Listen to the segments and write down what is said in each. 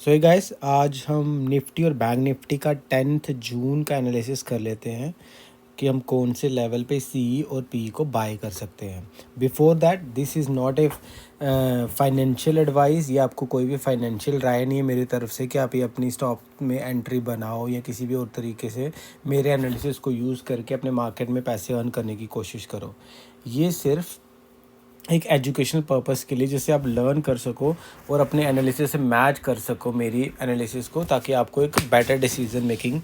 सो ये गाइस, आज हम निफ्टी और बैंक निफ्टी का 10th जून का एनालिसिस कर लेते हैं कि हम कौन से लेवल पे सी और पी को बाय कर सकते हैं। Before that, this is not a financial advice, या आपको कोई भी फाइनेंशियल राय नहीं है मेरी तरफ से कि आप ये अपनी स्टॉक में एंट्री बनाओ या किसी भी और तरीके से मेरे एनालिसिस को यूज़ करके अपने मार्केट में पैसे अर्न करने की कोशिश करो। ये सिर्फ एक एजुकेशनल पर्पस के लिए, जिससे आप लर्न कर सको और अपने एनालिसिस से मैच कर सको मेरी एनालिसिस को, ताकि आपको एक बेटर डिसीजन मेकिंग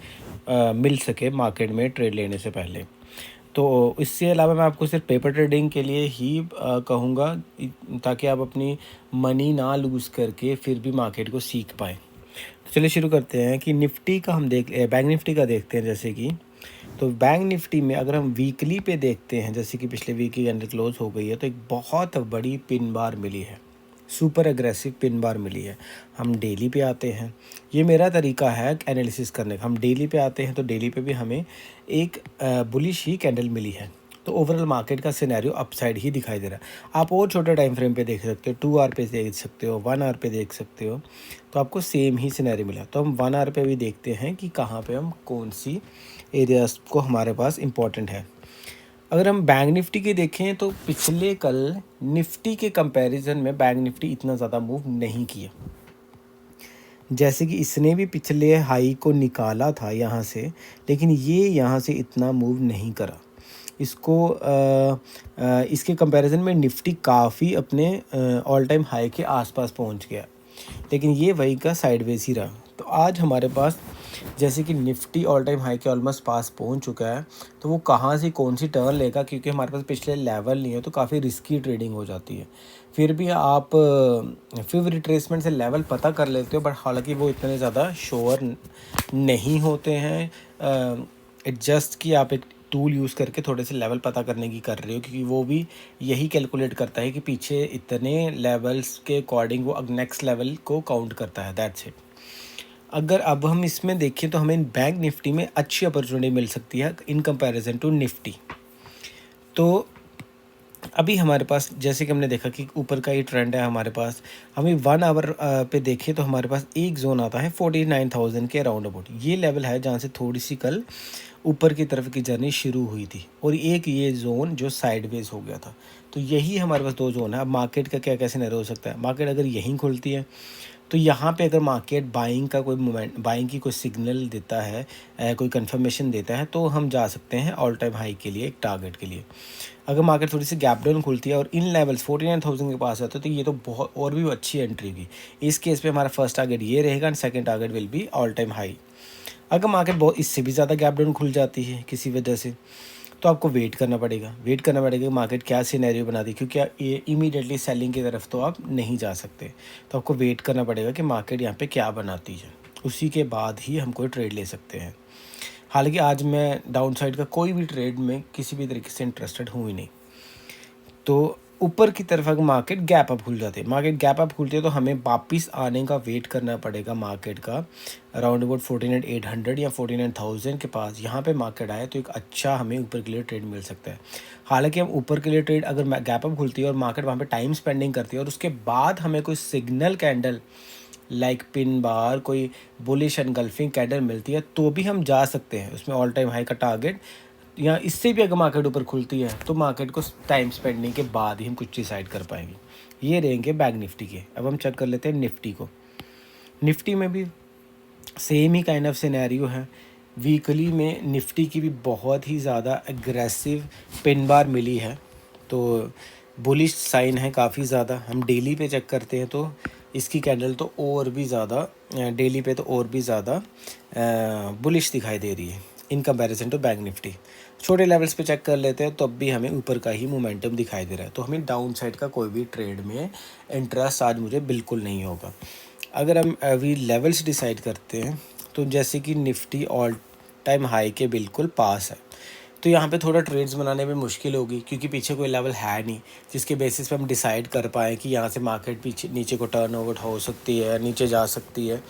मिल सके मार्केट में ट्रेड लेने से पहले। तो इससे अलावा मैं आपको सिर्फ पेपर ट्रेडिंग के लिए ही कहूँगा, ताकि आप अपनी मनी ना लूज़ करके फिर भी मार्केट को सीख पाएँ। तो चलिए शुरू करते हैं कि निफ्टी का हम बैंक निफ्टी का देखते हैं। जैसे कि तो बैंक निफ्टी में अगर हम वीकली पे देखते हैं, जैसे कि पिछले वीक की अंडर क्लोज हो गई है, तो एक बहुत बड़ी पिन बार मिली है, सुपर एग्रेसिव पिन बार मिली है। हम डेली पे आते हैं, ये मेरा तरीका है एनालिसिस करने का। हम डेली पे आते हैं तो डेली पे भी हमें एक बुलिश ही कैंडल मिली है। तो ओवरऑल मार्केट का सिनेरियो अपसाइड ही दिखाई दे रहा है। आप और छोटे टाइम फ्रेम पे देख सकते हो, 2 आवर पे देख सकते हो, 1 आवर पे देख सकते हो, तो आपको सेम ही सिनेरियो मिला। तो हम 1 आवर पे भी देखते हैं कि कहाँ पे हम कौन सी एरियाज को हमारे पास इम्पोर्टेंट है। अगर हम बैंक निफ्टी के देखें तो पिछले कल निफ्टी के कंपैरिजन में बैंक निफ्टी इतना ज़्यादा मूव नहीं किया। जैसे कि इसने भी पिछले हाई को निकाला था यहाँ से, लेकिन ये यहाँ से इतना मूव नहीं करा। इसके कंपैरिजन में निफ्टी काफ़ी अपने ऑल टाइम हाई के आसपास पहुँच गया, लेकिन ये वही का साइडवेज ही रहा। तो आज हमारे पास जैसे कि निफ्टी ऑल टाइम हाई के ऑलमोस्ट पास पहुंच चुका है, तो वो कहाँ से कौन सी टर्न लेगा, क्योंकि हमारे पास पिछले लेवल नहीं है, तो काफ़ी रिस्की ट्रेडिंग हो जाती है। फिर भी आप फिर रिट्रेसमेंट से लेवल पता कर लेते हो, बट हालांकि वो इतने ज़्यादा श्योर नहीं होते हैं। इट जस्ट कि आप एक टूल यूज़ करके थोड़े से लेवल पता करने की कर रहे हो, क्योंकि वो भी यही कैलकुलेट करता है कि पीछे इतने लेवल्स के अकॉर्डिंग वो नेक्स्ट लेवल को काउंट करता है। That's it. अगर अब हम इसमें देखें तो हमें बैंक निफ्टी में अच्छी अपॉर्चुनिटी मिल सकती है इन कंपैरिजन टू निफ्टी। तो अभी हमारे पास जैसे कि हमने देखा कि ऊपर का ये ट्रेंड है हमारे पास। हमें 1 आवर पे देखें तो हमारे पास एक जोन आता है 49,000 के अराउंड अबाउट। ये लेवल है जहाँ से थोड़ी सी कल ऊपर की तरफ की जर्नी शुरू हुई थी, और एक ये जोन जो साइडवेज हो गया था। तो यही हमारे पास 2 जोन है। अब मार्केट का क्या कैसे नर हो सकता है, मार्केट अगर यहीं खुलती है तो यहाँ पे अगर मार्केट बाइंग का कोई मोमेंट, बाइंग की कोई सिग्नल देता है, कोई कंफर्मेशन देता है, तो हम जा सकते हैं ऑल टाइम हाई के लिए, एक टारगेट के लिए। अगर मार्केट थोड़ी सी गैप डाउन खुलती है और इन लेवल्स 49,000 के पास आते हैं, तो ये तो बहुत और भी अच्छी एंट्री होगी। इस केस पे हमारा फर्स्ट टारगेट ये रहेगा and second target will be all time high. अगर मार्केट बहुत इससे भी ज़्यादा गैप डाउन खुल जाती है किसी वजह से, तो आपको वेट करना पड़ेगा कि मार्केट क्या सिनेरियो बना दी, क्योंकि ये इमीडिएटली सेलिंग की तरफ तो आप नहीं जा सकते। तो आपको वेट करना पड़ेगा कि मार्केट यहाँ पे क्या बनाती है, उसी के बाद ही हम कोई ट्रेड ले सकते हैं। हालांकि आज मैं डाउन साइड का कोई भी ट्रेड में किसी भी तरीके से इंटरेस्टेड हूँ ही नहीं। तो ऊपर की तरफ अगर मार्केट गैप अप खुल जाती है तो हमें वापस आने का वेट करना पड़ेगा मार्केट का अराउंड अबाउट 49,800 या 49,000 के पास। यहाँ पे मार्केट आए तो एक अच्छा हमें ऊपर के लिए ट्रेड मिल सकता है। हालांकि हम ऊपर के लिए ट्रेड अगर गैप अप खुलती है और मार्केट वहाँ पे टाइम स्पेंडिंग करती है और उसके बाद हमें कोई signal candle like pin bar, कोई बुलिश एनगल्फिंग कैंडल मिलती है, तो भी हम जा सकते हैं उसमें ऑल टाइम हाई का टारगेट, या इससे भी अगर मार्केट ऊपर खुलती है तो मार्केट को टाइम स्पेंडिंग के बाद ही हम कुछ डिसाइड कर पाएंगे। ये रहेंगे बैंक निफ्टी के। अब हम चेक कर लेते हैं निफ्टी को। निफ्टी में भी same he kind of scenario है। वीकली में निफ्टी की भी बहुत ही ज़्यादा एग्रेसिव पिन बार मिली है, तो बुलिश साइन है काफ़ी ज़्यादा। हम डेली पे चेक करते हैं तो इसकी कैंडल तो और भी ज़्यादा, डेली पे तो और भी ज़्यादा बुलिश दिखाई दे रही है in comparison to Bank Nifty. छोटे लेवल्स पे चेक कर लेते हैं तो अब भी हमें ऊपर का ही मोमेंटम दिखाई दे रहा है, तो हमें डाउन साइड का कोई भी ट्रेड में इंटरेस्ट आज मुझे बिल्कुल नहीं होगा। अगर हम अभी लेवल्स डिसाइड करते हैं तो जैसे कि निफ्टी ऑल टाइम हाई के बिल्कुल पास है, तो यहाँ पे थोड़ा ट्रेड्स बनाने में मुश्किल होगी, क्योंकि पीछे कोई लेवल है नहीं जिसके बेसिस पे हम डिसाइड कर पाएँ कि यहाँ से मार्केट पीछे नीचे को टर्न ओवर हो सकती है, नीचे जा सकती है।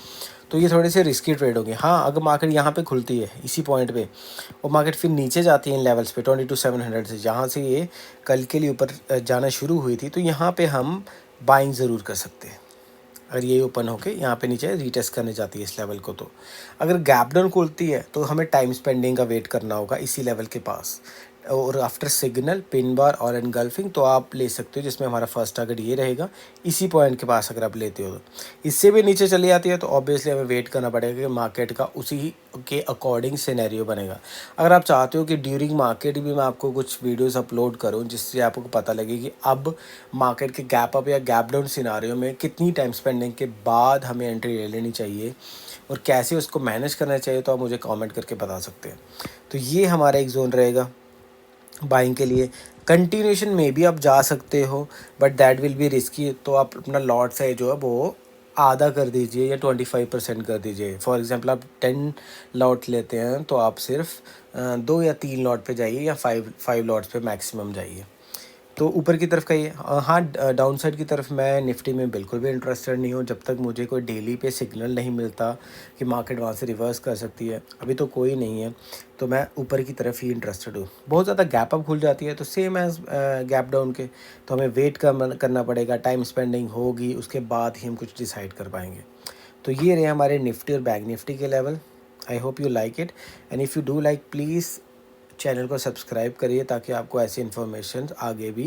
तो ये थोड़े से रिस्की ट्रेड होंगे। हाँ, अगर मार्केट यहाँ पे खुलती है इसी पॉइंट पे और मार्केट फिर नीचे जाती है इन लेवल्स पे 22,700 से, जहाँ से ये कल के लिए ऊपर जाना शुरू हुई थी, तो यहाँ पे हम बाइंग ज़रूर कर सकते हैं। अगर ये ओपन होके यहाँ पे नीचे रीटेस्ट करने जाती है इस लेवल को, तो अगर गैप डाउन खुलती है तो हमें टाइम स्पेंडिंग का वेट करना होगा इसी लेवल के पास। और आफ्टर सिग्नल, पिन बार और एनगल्फिंग तो आप ले सकते हो, जिसमें हमारा फर्स्ट टारगेट ये रहेगा इसी पॉइंट के पास। अगर आप लेते हो तो इससे भी नीचे चली जाती है तो ऑब्वियसली हमें वेट करना पड़ेगा कि मार्केट का उसी के अकॉर्डिंग सिनेरियो बनेगा। अगर आप चाहते हो कि ड्यूरिंग मार्केट भी मैं आपको कुछ वीडियोस अपलोड करूं जिससे आपको पता लगे कि अब मार्केट के गैप अप या गैप डाउन सिनारियो में कितनी टाइम स्पेंडिंग के बाद हमें एंट्री ले लेनी चाहिए और कैसे उसको मैनेज करना चाहिए, तो आप मुझे कमेंट करके बता सकते हैं। तो ये हमारा एक जोन रहेगा बाइंग के लिए। कंटिन्यूएशन में भी आप जा सकते हो but that will be risky, तो आप अपना लॉट साइज जो है वो आधा कर दीजिए या 25% कर दीजिए। फॉर एग्जांपल आप 10 लॉट लेते हैं तो आप सिर्फ 2 या 3 लॉट पे जाइए या 5 लॉट्स पे मैक्सिमम जाइए। तो ऊपर की तरफ का ये हाँ, डाउन साइड की तरफ मैं निफ्टी में बिल्कुल भी इंटरेस्टेड नहीं हूँ जब तक मुझे कोई डेली पे सिग्नल नहीं मिलता कि मार्केट वहाँ से रिवर्स कर सकती है। अभी तो कोई नहीं है, तो मैं ऊपर की तरफ ही इंटरेस्टेड हूँ। बहुत ज़्यादा गैप अप खुल जाती है तो सेम एज गैप डाउन के, तो हमें वेट करना पड़ेगा, टाइम स्पेंडिंग होगी, उसके बाद ही हम कुछ डिसाइड कर पाएंगे। तो ये रहे हमारे निफ्टी और बैंक निफ्टी के level. I hope you like it, and if you do like please channel को सब्सक्राइब करिए ताकि आपको ऐसी इन्फॉर्मेशन आगे भी